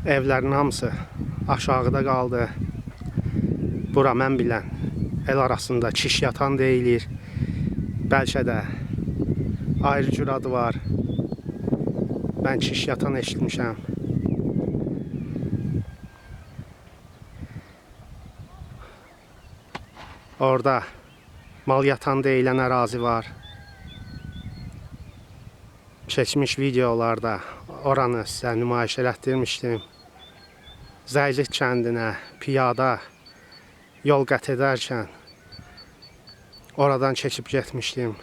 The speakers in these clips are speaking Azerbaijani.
Evlərin hamısı aşağıda qaldı. Bura mən bilən el arasında çiş yatan deyilir. Bəlkə də ayrı cür adı var. Mən çiş yatan eşitmişəm. Orada mal yatan deyilən ərazi var. Keçmiş videolarda oranı sizə nümayiş elətdirmişdim. Zəycik kəndinə piyada yol qət edərkən oradan keçib getmişdim.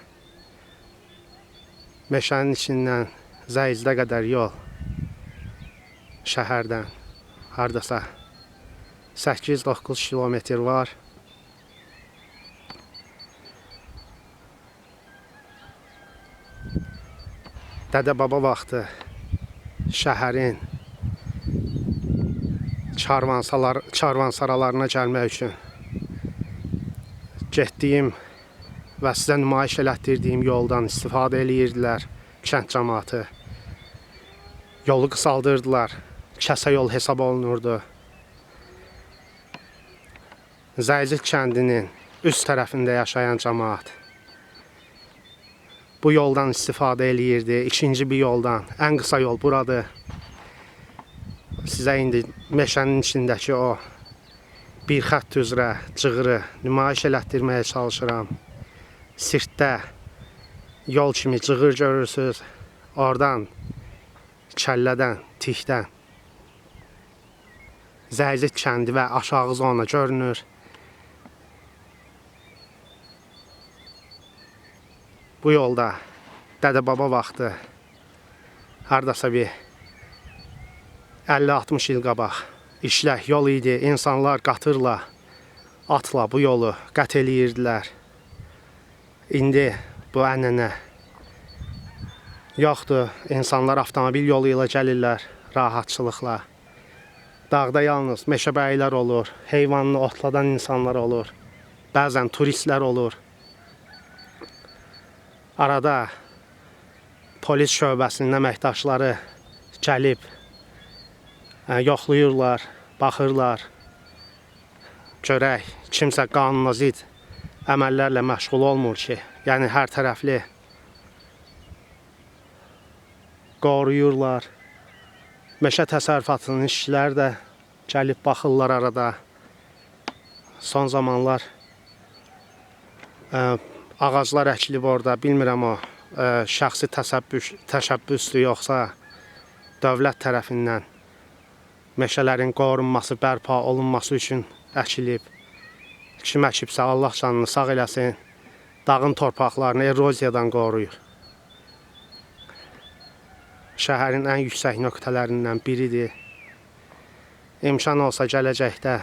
Meşənin içindən Zəycidə qədər yol şəhərdən hardasa 8-9 kilometr var. Dədə-baba vaxtı şəhərin karvansaralarına gəlmək üçün getdiyim və sizə nümayiş elətdirdiyim yoldan istifadə eləyirdilər kənd cəmaatı. Yolu qısaldırdılar, kəsə yol hesab olunurdu. Zəycik kəndinin üst tərəfində yaşayan cəmaat bu yoldan istifadə eləyirdi. İkinci bir yoldan, ən qısa yol buradır. Sizə indi meşənin içindəki o bir xətt üzrə cığırı nümayiş elətdirməyə çalışıram. Sirtdə yol kimi cığır görürsünüz. Oradan, kəllədən, tikdən Zəycik kəndi və aşağı zona görünür. Bu yolda dədə-baba vaxtı hardasa bir 50-60 il qabaq işlək yol idi. İnsanlar qatırla, atla bu yolu qət eləyirdilər. İndi bu ənənə yoxdur. İnsanlar avtomobil yolu ilə gəlirlər rahatçılıqla. Dağda yalnız meşəbəyilər olur, heyvanını otladan insanlar olur, bəzən turistlər olur. Arada polis şöbəsinin əməkdaşları gəlib yoxlayırlar, baxırlar. Görək, kimsə qanuna zid əməllərlə məşğul olmur ki, yəni hər tərəfli qoruyurlar. Meşə təsərrüfatının işçiləri də gəlib baxırlar arada. Son zamanlar ağaclar əkilib orada, bilmirəm o şəxsi təşəbbüsdür yoxsa dövlət tərəfindən meşələrin qorunması, bərpa olunması üçün əkilib. Kim əkibsə Allah canını sağ eləsin, dağın torpaqlarını eroziyadan qoruyur. Şəhərin ən yüksək nöqtələrindən biridir. İmkan olsa gələcəkdə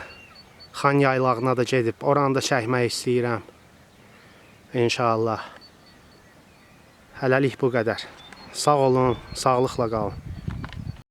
Xan yaylağına da gedib oranı da çəkmək istəyirəm. İnşallah. Hələlik bu qədər. Sağ olun, sağlıqla qalın.